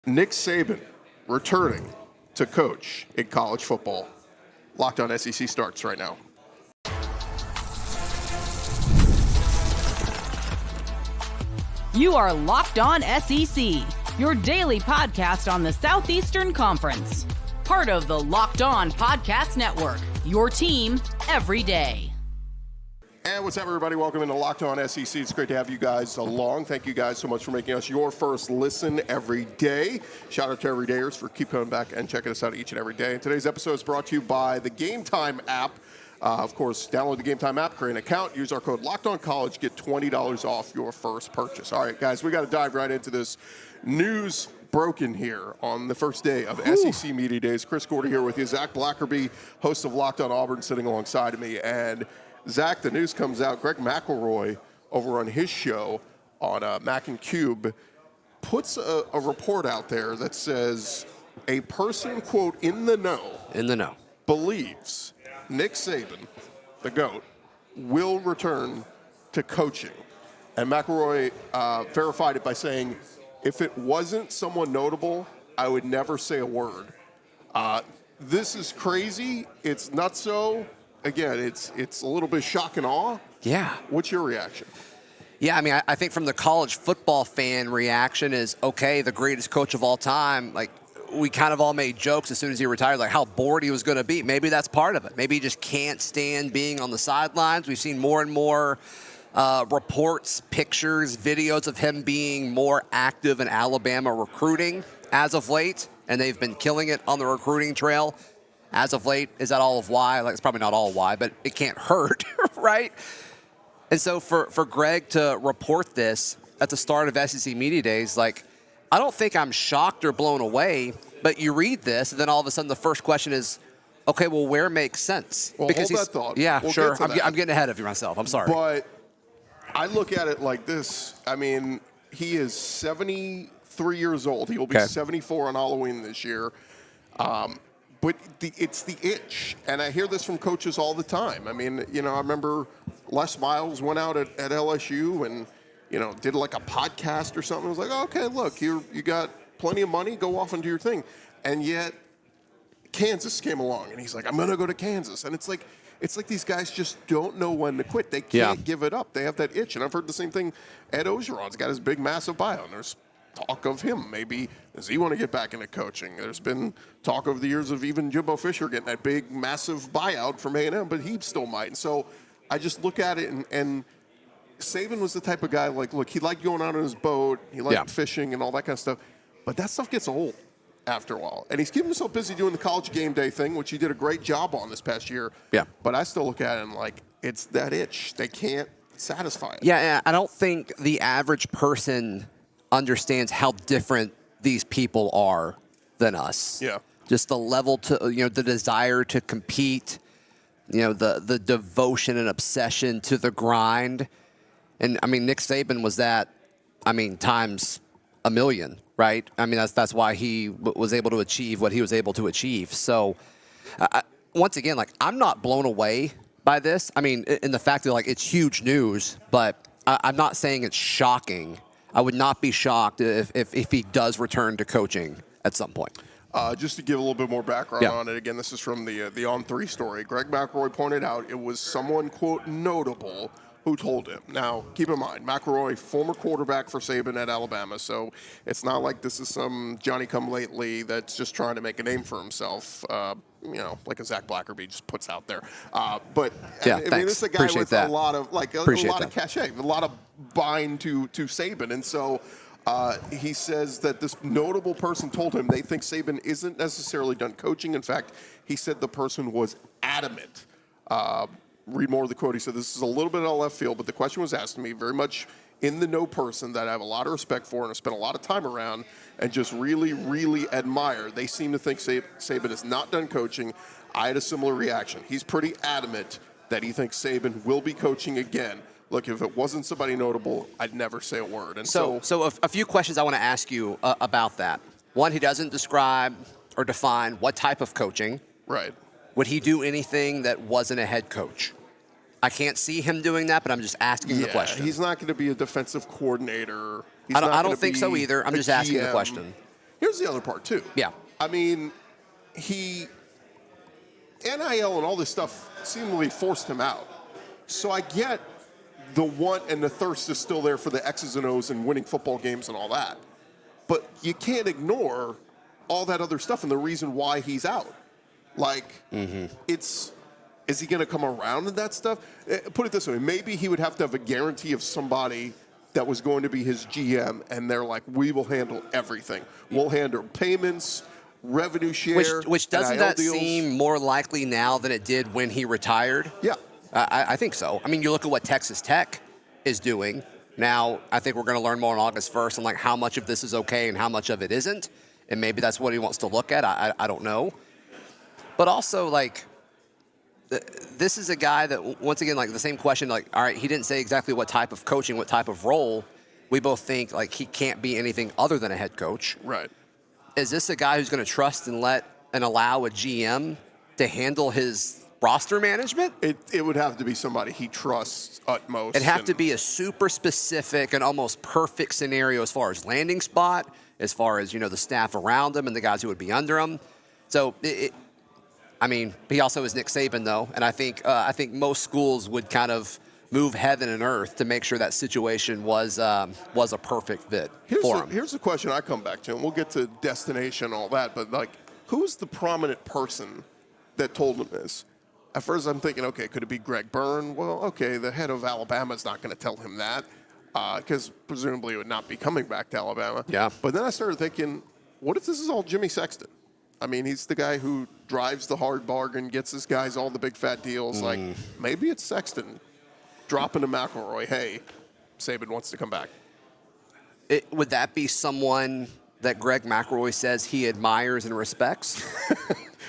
Nick Saban returning to coach in college football. Locked On SEC starts right now. You are Locked On SEC, your daily podcast on the Southeastern Conference. Part of the Locked On Podcast Network, your team every day. And what's up, everybody? Welcome into Locked On SEC. It's great to have you guys along. Thank you guys so much for making us your first listen every day. Shout out to everydayers for keep coming back and checking us out each and every day. And today's episode is brought to you by the Gametime app. Of course, download the Gametime app, create an account, use our code LOCKEDONCollege, get $20 off your first purchase. All right, guys, we got to dive right into this news broken here on the first day of SEC Media Days. Chris Gordy here with you. Zac Blackerby, host of Locked On Auburn, sitting alongside of me. And Zach, the news comes out. Greg McElroy, over on his show on Mac and Cube, puts a report out there that says a person, quote, in the know, believes Nick Saban, the GOAT, will return to coaching. And McElroy verified it by saying, if it wasn't someone notable, I would never say a word. This is crazy. It's nutso. Again, it's a little bit shock and awe. Yeah. What's your reaction? Yeah, I mean, I think from the college football fan reaction is, okay, the greatest coach of all time. Like, we kind of all made jokes as soon as he retired, like how bored he was going to be. Maybe that's part of it. Maybe he just can't stand being on the sidelines. We've seen more and more reports, pictures, videos of him being more active in Alabama recruiting as of late, and they've been killing it on the recruiting trail. As of late, is that all of why? Like, it's probably not all why, but it can't hurt, right? And so for Greg to report this at the start of SEC Media Days, like, I don't think I'm shocked or blown away, but you read this, and then all of a sudden the first question is, okay, well, where makes sense? Well, because hold that thought. Yeah, we'll sure. I'm getting ahead of you myself. I'm sorry. But I look at it like this. I mean, he is 73 years old. He will be 74 on Halloween this year. But it's the itch, and I hear this from coaches all the time. I mean, I remember Les Miles went out at LSU and, did like a podcast or something. I was like, okay, look, you got plenty of money, go off and do your thing. And yet Kansas came along, and he's like, I'm going to go to Kansas. And it's like these guys just don't know when to quit. They can't give it up. They have that itch. And I've heard the same thing. Ed Ogeron's got his big, massive bio, and there's talk of him. Maybe does he want to get back into coaching? There's been talk over the years of even Jimbo Fisher getting that big, massive buyout from A&M, but he still might. And so I just look at it, and Saban was the type of guy, like, look, he liked going out on his boat, he liked fishing and all that kind of stuff, but that stuff gets old after a while. And he's keeping himself busy doing the college game day thing, which he did a great job on this past year. Yeah. But I still look at it and, like, it's that itch. They can't satisfy it. Yeah, I don't think the average person understands how different these people are than us. Yeah. Just the level to, the desire to compete, the devotion and obsession to the grind. And, I mean, Nick Saban was that, times a million, right? I mean, that's why he was able to achieve what he was able to achieve. So, once again, like, I'm not blown away by this. I mean, in the fact that, like, it's huge news, but I'm not saying it's shocking. I would not be shocked if he does return to coaching at some point. Just to give a little bit more background on it, again, this is from the On3 story. Greg McElroy pointed out it was someone, quote, notable who told him. Now, keep in mind, McElroy, former quarterback for Saban at Alabama, so it's not like this is some Johnny-come-lately that's just trying to make a name for himself, like a Zac Blackerby just puts out there. But, I mean, this is a guy with a lot of, cachet, a lot of bind to Saban. And so he says that this notable person told him they think Saban isn't necessarily done coaching. In fact, he said the person was adamant. Read more of the quote. He said, this is a little bit out of left field, but the question was asked to me, very much in the know person that I have a lot of respect for and I spent a lot of time around and just really, really admire. They seem to think Saban is not done coaching. I had a similar reaction. He's pretty adamant that he thinks Saban will be coaching again. Look, if it wasn't somebody notable, I'd never say a word. And so a few questions I want to ask you about that. One, he doesn't describe or define what type of coaching. Right. Would he do anything that wasn't a head coach? I can't see him doing that, but I'm just asking the question. He's not going to be a defensive coordinator. I don't think so either. I'm just asking the question. Here's the other part, too. Yeah. I mean, NIL and all this stuff seemingly forced him out. So I get the want and the thirst is still there for the X's and O's and winning football games and all that. But you can't ignore all that other stuff and the reason why he's out. Like, is he going to come around in that stuff? Put it this way, maybe he would have to have a guarantee of somebody that was going to be his GM, and they're like, we will handle everything. We'll handle payments, revenue share, Which doesn't that deals. seem more likely now than it did when he retired? Yeah. I think so. I mean, you look at what Texas Tech is doing. Now, I think we're going to learn more on August 1st on like how much of this is okay and how much of it isn't. And maybe that's what he wants to look at. I don't know. But also, like, this is a guy that, once again, like the same question, like, all right, he didn't say exactly what type of coaching, what type of role. We both think, like, he can't be anything other than a head coach. Right. Is this a guy who's going to trust and allow a GM to handle his roster management? It would have to be somebody he trusts utmost. It'd have to be a super specific and almost perfect scenario as far as landing spot, as far as, the staff around him and the guys who would be under him. So, I mean, he also is Nick Saban, though, and I think most schools would kind of move heaven and earth to make sure that situation was a perfect fit for him. Here's the question I come back to, and we'll get to destination and all that, but, like, who's the prominent person that told him this? At first, I'm thinking, okay, could it be Greg Byrne? Well, okay, the head of Alabama's not going to tell him that because presumably it would not be coming back to Alabama. Yeah. But then I started thinking, what if this is all Jimmy Sexton? I mean, he's the guy who drives the hard bargain, gets his guys all the big fat deals. Like, maybe it's Sexton dropping to McElroy, hey, Saban wants to come back. Would that be someone that Greg McElroy says he admires and respects?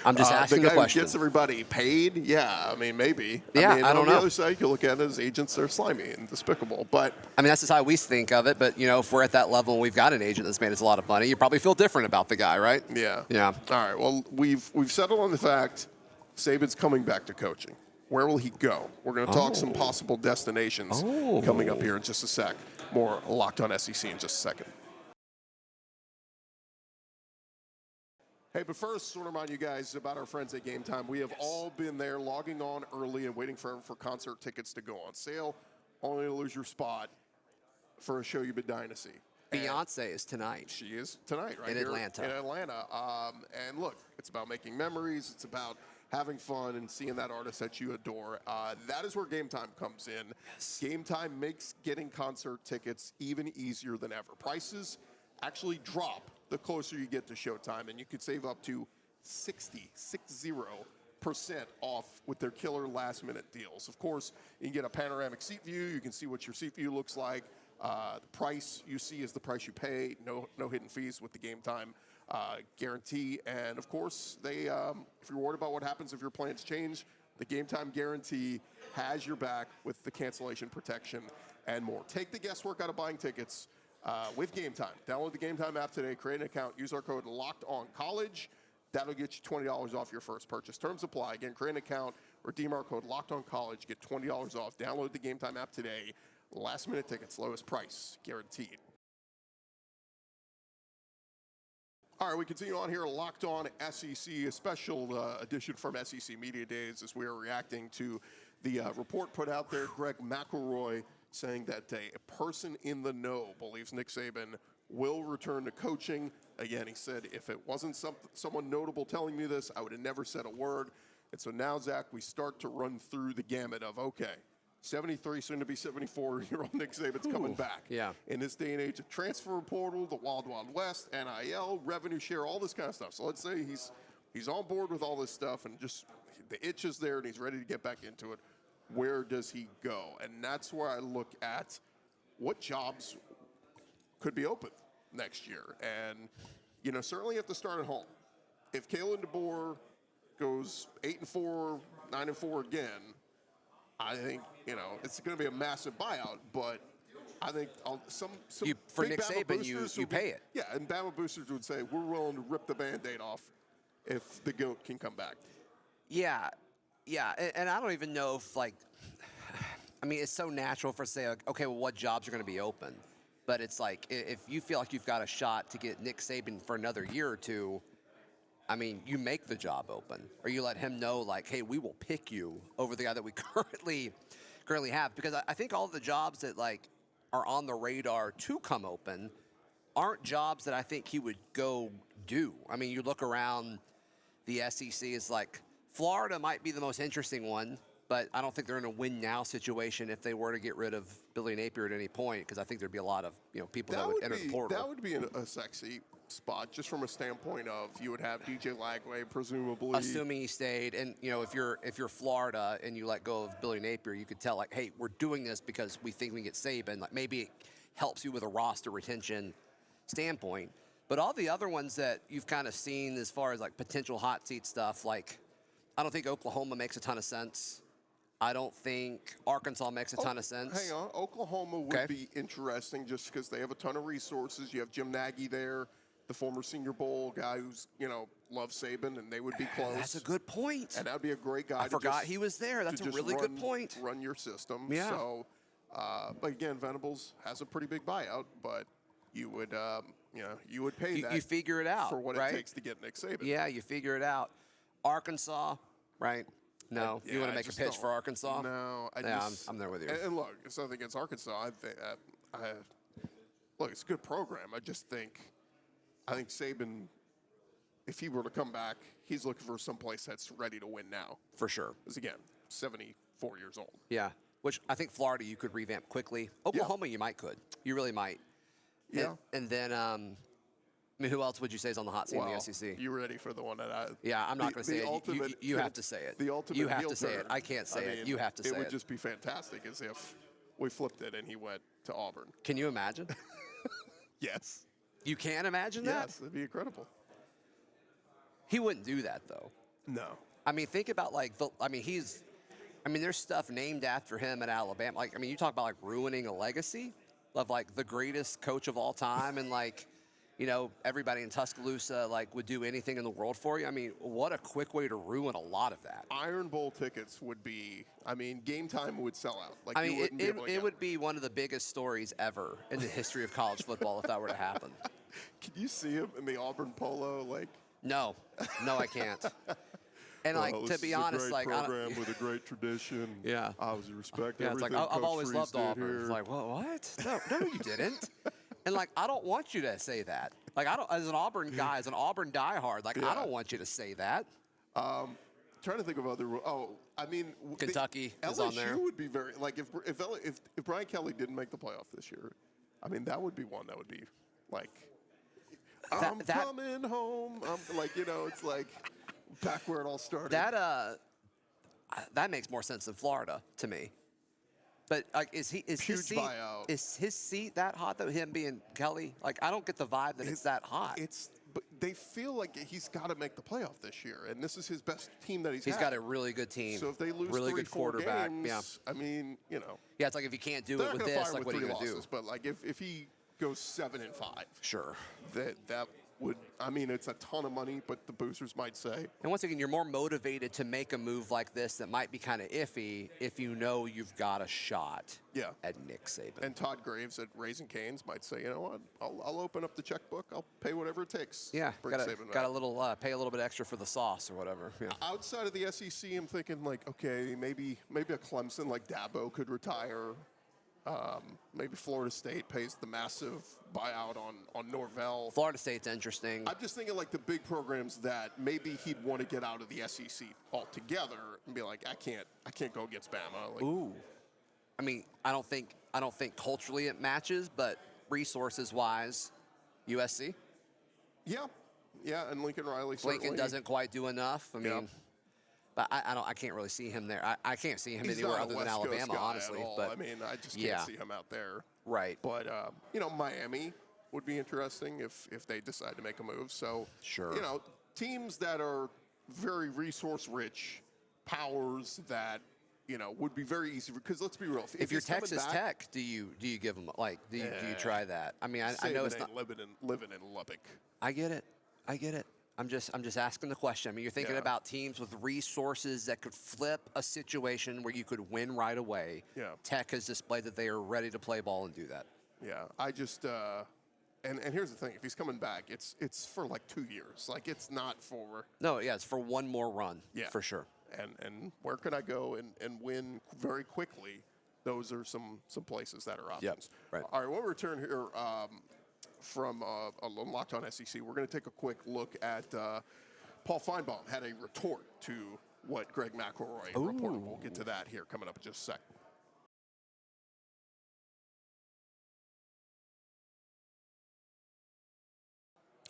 I'm just asking the the guy question. Who gets everybody paid? Yeah, I mean, maybe. Yeah, I mean, I don't on know. the other side, you look at it as agents, they're slimy and despicable. But I mean, that's just how we think of it. But, if we're at that level and we've got an agent that's made us a lot of money, you probably feel different about the guy, right? yeah. Yeah. All right, well, we've settled on the fact Saban's coming back to coaching. Where will he go? We're going to talk some possible destinations coming up here in just a sec. More Locked On SEC in just a second. Hey, but first, I want to remind you guys about our friends at Gametime. We have all been there, logging on early and waiting for concert tickets to go on sale, only to lose your spot for a show you've been dying to see. Beyonce is tonight. She is tonight, right in here Atlanta. in Atlanta. And look, it's about making memories. It's about having fun and seeing that artist that you adore. That is where Gametime comes in. Yes. Gametime makes getting concert tickets even easier than ever. Prices actually drop the closer you get to showtime, and you could save up to 60% off with their killer last-minute deals. Of course, you can get a panoramic seat view. You can see what your seat view looks like. The price you see is the price you pay. No hidden fees with the Gametime guarantee. And, of course, they if you're worried about what happens if your plans change, the Gametime guarantee has your back with the cancellation protection and more. Take the guesswork out of buying tickets with Gametime. Download the Gametime app today, create an account, use our code LOCKEDONCollege. That'll get you $20 off your first purchase. Terms apply. Again, create an account, redeem our code LOCKEDONCollege, get $20 off. Download the Gametime app today. Last minute tickets, lowest price, guaranteed. All right, we continue on here, Locked On SEC, a special edition from SEC Media Days as we are reacting to the report put out there. Greg McElroy saying that a person in the know believes Nick Saban will return to coaching. Again, he said, if it wasn't someone notable telling me this, I would have never said a word. And so now, Zach, we start to run through the gamut of, okay, 73, soon to be 74-year-old Nick Saban's coming back. Yeah. In this day and age of transfer portal, the Wild Wild West, NIL, revenue share, all this kind of stuff. So let's say he's on board with all this stuff and just the itch is there and he's ready to get back into it. Where does he go? And that's where I look at what jobs could be open next year. And, certainly you have to start at home. If Kalen DeBoer goes 8-4, 9-4 again, I think, it's going to be a massive buyout, but I think some for big Nick Bama Saban, boosters you pay it. Yeah, and Bama boosters would say, we're willing to rip the Band-Aid off if the GOAT can come back. Yeah, and I don't even know if, it's so natural for say, okay, well, what jobs are going to be open? But it's like, if you feel like you've got a shot to get Nick Saban for another year or two, I mean, you make the job open, or you let him know, like, hey, we will pick you over the guy that we currently have. Because I think all of the jobs that, like, are on the radar to come open aren't jobs that I think he would go do. I mean, you look around the SEC, it's like Florida might be the most interesting one, but I don't think they're in a win-now situation if they were to get rid of Billy Napier at any point, because I think there'd be a lot of people that would enter the portal. That would be a sexy spot, just from a standpoint of you would have DJ Lagway, presumably. Assuming he stayed, and if you're Florida and you let go of Billy Napier, you could tell, like, hey, we're doing this because we think we can get Saban. Like, maybe it helps you with a roster retention standpoint. But all the other ones that you've kind of seen as far as, like, potential hot seat stuff, like, I don't think Oklahoma makes a ton of sense. I don't think Arkansas makes a ton of sense. Hang on. Oklahoma would be interesting just because they have a ton of resources. You have Jim Nagy there, the former Senior Bowl guy who's, loves Saban, and they would be close. That's a good point. And that would be a great guy. I forgot he was there. That's a really good point. Run your system. Yeah. So, but again, Venables has a pretty big buyout, but you would, you would pay that. You figure it out for what right? it takes to get Nick Saban. Yeah, you figure it out. Arkansas, right? No, you want to make a pitch for Arkansas? No, I'm there with you. And look, it's nothing against Arkansas. I think, look, it's a good program. I think Saban, if he were to come back, he's looking for someplace that's ready to win now. For sure. Because again, 74 years old. Yeah, which I think Florida you could revamp quickly. Oklahoma you could. You really might. Yeah. And then, who else would you say is on the hot seat in the SEC? You ready for the one that I? Yeah, I'm not going to say it. You have to say it. The ultimate. You have to say it. I can't say it. You have to say it. It would just be fantastic as if we flipped it and he went to Auburn. Can you imagine? Yes. You can imagine that? Yes, it'd be incredible. He wouldn't do that though. No. I mean, think about there's stuff named after him at Alabama. Like, I mean, you talk about like ruining a legacy of like the greatest coach of all time, and like, everybody in Tuscaloosa like would do anything in the world for you. I mean, what a quick way to ruin a lot of that. Iron Bowl tickets would be. I mean, Gametime would sell out. Like, I mean, it would be one of the biggest stories ever in the history of college football if that were to happen. Can you see him in the Auburn polo? Like, no, I can't. And to be honest, like, program with a great tradition. Yeah, I was respect. Yeah, it's like I've always loved Auburn. Here. It's like, what? No, you didn't. And like, I don't want you to say that. Like, I don't, as an Auburn guy, as an Auburn diehard, like, I don't want you to say that. Trying to think of other. Kentucky is on there. LSU would be very like if Brian Kelly didn't make the playoff this year. I mean, that would be one that would be like, I'm coming home. It's like back where it all started. That makes more sense than Florida to me. But like, is his seat that hot though? Him being Kelly, like, I don't get the vibe that it's that hot. But they feel like he's got to make the playoff this year, and this is his best team that he's had. He's got a really good team. So if they lose really 3, good 4 quarterback, games, I mean, Yeah, it's like if you can't do it with this, like, what are you going to do? But like if he goes 7-5, sure, that would. I mean, it's a ton of money, but the boosters might say. And once again, you're more motivated to make a move like this that might be kind of iffy if you know you've got a shot. Yeah. At Nick Saban. And Todd Graves at Raising Cane's might say, you know what, I'll open up the checkbook. I'll pay whatever it takes. Yeah, got a little pay a little bit extra for the sauce or whatever. Yeah. Outside of the SEC, I'm thinking like, okay, maybe a Clemson like Dabo could retire. Maybe Florida State pays the massive buyout on Norvell. Florida State's interesting. I'm just thinking like the big programs that maybe he'd want to get out of the SEC altogether and be like, I can't go against Bama. Like, ooh, I mean, I don't think culturally it matches, but resources wise, USC. Yeah, and Lincoln Riley. Lincoln doesn't quite do enough. I mean. But I can't really see him there. I can't see him anywhere other than Alabama, honestly. But I mean, I just can't see him out there. Right. But Miami would be interesting if they decide to make a move. So sure. Teams that are very resource rich, powers that would be very easy because let's be real. If you're Texas Tech, do you give them do you try that? I mean, I know it's not living in Lubbock. I get it. I'm just asking the question. I mean, you're thinking about teams with resources that could flip a situation where you could win right away. Yeah. Tech has displayed that they are ready to play ball and do that. Yeah, I just and here's the thing: if he's coming back, it's for like 2 years. Like it's not for No, yeah, it's for one more run. Yeah, for sure. And where can I go and win very quickly? Those are some places that are options. Yep, right. All right, we'll return here from Locked On SEC. We're going to take a quick look at Paul Finebaum had a retort to what Greg McElroy reported. We'll get to that here coming up in just a second.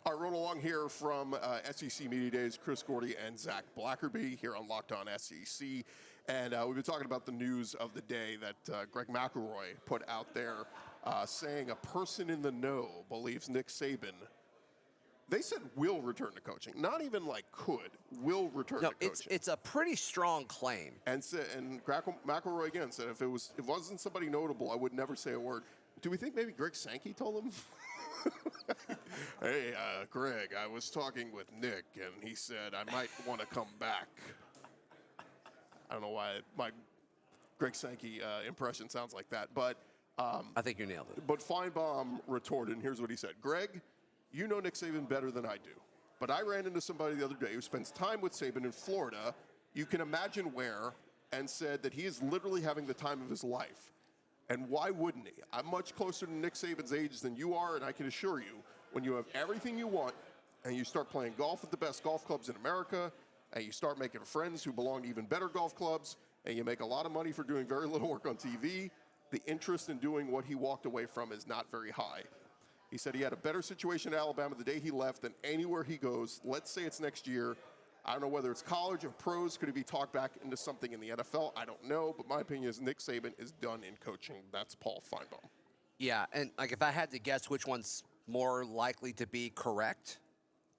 All right, rolling along here from SEC Media Days, Chris Gordy and Zac Blackerby here on Locked On SEC. And we've been talking about the news of the day that Greg McElroy put out there saying a person in the know believes Nick Saban. They said will return to coaching. Not even like could. Will return to coaching. It's a pretty strong claim. And McElroy again said if it wasn't somebody notable, I would never say a word. Do we think maybe Greg Sankey told him? Hey, Greg, I was talking with Nick, and he said I might want to come back. I don't know why my Greg Sankey impression sounds like that, but I think you nailed it. But Finebaum retorted, and here's what he said. Greg, you know Nick Saban better than I do, but I ran into somebody the other day who spends time with Saban in Florida, you can imagine where, and said that he is literally having the time of his life. And why wouldn't he? I'm much closer to Nick Saban's age than you are, and I can assure you, when you have everything you want and you start playing golf at the best golf clubs in America, and you start making friends who belong to even better golf clubs, and you make a lot of money for doing very little work on TV, the interest in doing what he walked away from is not very high. He said he had a better situation in Alabama the day he left than anywhere he goes. Let's say it's next year. I don't know whether it's college or pros. Could he be talked back into something in the NFL? I don't know. But my opinion is Nick Saban is done in coaching. That's Paul Finebaum. Yeah, and like if I had to guess which one's more likely to be correct,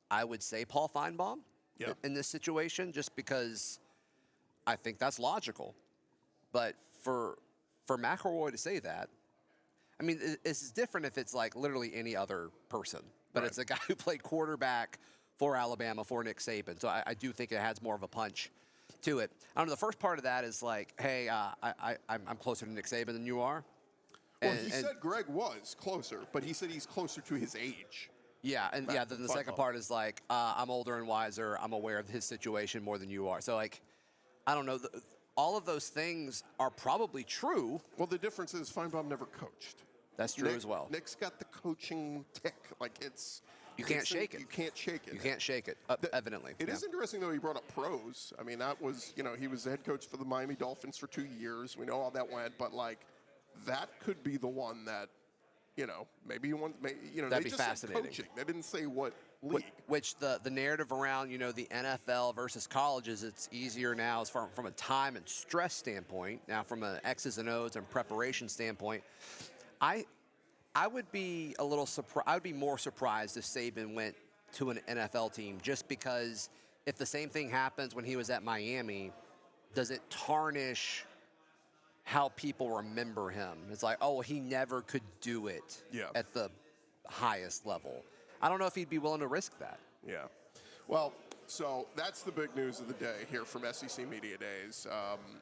I would say Paul Finebaum in this situation, just because I think that's logical. But for McElroy to say that, I mean, it's different if it's like literally any other person. But It's a guy who played quarterback for Alabama, for Nick Saban. So I do think it has more of a punch to it. I don't know, the first part of that is like, hey, I'm closer to Nick Saban than you are. Well, he said Greg was closer, but he said he's closer to his age. Yeah, and then the second part is like, I'm older and wiser. I'm aware of his situation more than you are. So, like, I don't know. All of those things are probably true. Well, the difference is Finebaum never coached. That's true as well. Nick's got the coaching tick. Like, it's... You can't shake it. You can't shake it. You can't shake it, evidently. It is interesting, though, he brought up pros. I mean, that was, he was the head coach for the Miami Dolphins for 2 years. We know how that went. But, like, that could be the one that, maybe you want, That'd they be just fascinating. said coaching. They didn't say what league. Which the narrative around, the NFL versus colleges, it's easier now as far from a time and stress standpoint. Now, from an X's and O's and preparation standpoint, I would be a little surprised. I would be more surprised if Saban went to an NFL team, just because if the same thing happens when he was at Miami, does it tarnish how people remember him? It's like, oh, well, he never could do it at the highest level. I don't know if he'd be willing to risk that. Yeah. Well, so that's the big news of the day here from SEC Media Days.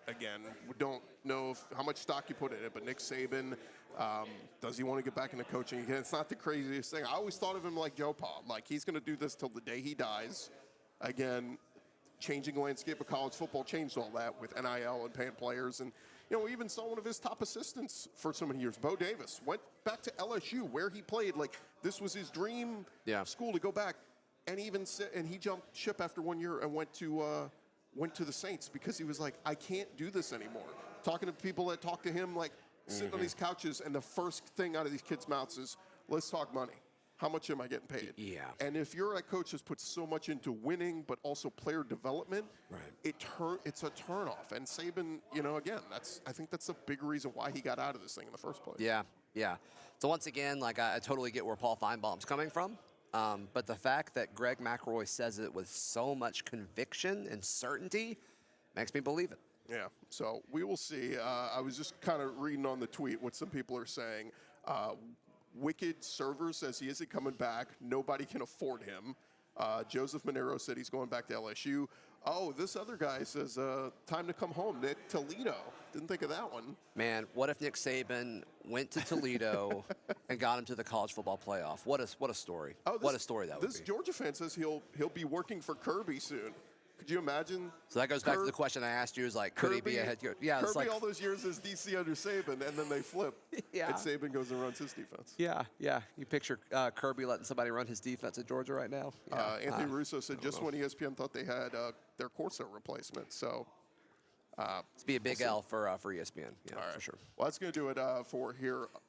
Again, we don't know how much stock you put in it, but Nick Saban, does he want to get back into coaching again? It's not the craziest thing. I always thought of him like Joe Pa. Like, he's going to do this till the day he dies. Again, changing the landscape of college football changed all that with NIL and paying players. And, we even saw one of his top assistants for so many years, Bo Davis, went back to LSU where he played. Like, this was his dream school to go back. And he jumped ship after 1 year and went to the Saints because he was like, I can't do this anymore. Talking to people that talk to him, like sitting on these couches, and the first thing out of these kids' mouths is, let's talk money. How much am I getting paid? Yeah. And if you're a coach that's put so much into winning, but also player development, it's a turnoff. And Saban, again, I think that's a big reason why he got out of this thing in the first place. Yeah. So once again, like I totally get where Paul Finebaum's coming from. But the fact that Greg McElroy says it with so much conviction and certainty makes me believe it. Yeah, so we will see. I was just kind of reading on the tweet what some people are saying. Wicked Server says he isn't coming back. Nobody can afford him. Joseph Monero said he's going back to LSU. Oh, this other guy says time to come home. Nick Toledo. Didn't think of that one. Man, what if Nick Saban went to Toledo and got him to the college football playoff? What a story. What a story that would be. This Georgia fan says he'll be working for Kirby soon. Could you imagine? So that goes back to the question I asked you: is like, could he be a head coach? Yeah, Kirby it's like all those years as DC under Saban, and then they flip. Yeah. And Saban goes and runs his defense. Yeah. You picture Kirby letting somebody run his defense at Georgia right now. Yeah. Anthony Russo said just when ESPN thought they had their Corso replacement. So it's be a big L for ESPN. Yeah, all right. for sure. Well, that's going to do it for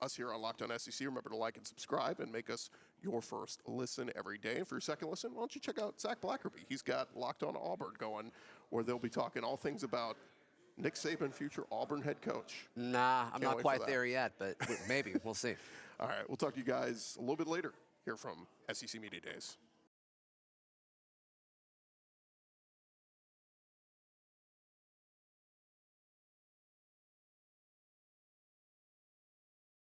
us here on Locked On SEC. Remember to like and subscribe and make us your first listen every day. And for your second listen, why don't you check out Zac Blackerby? He's got Locked On Auburn going, where they'll be talking all things about Nick Saban, future Auburn head coach. Nah, I'm not quite that. there yet, but maybe. We'll see. All right, we'll talk to you guys a little bit later here from SEC Media Days.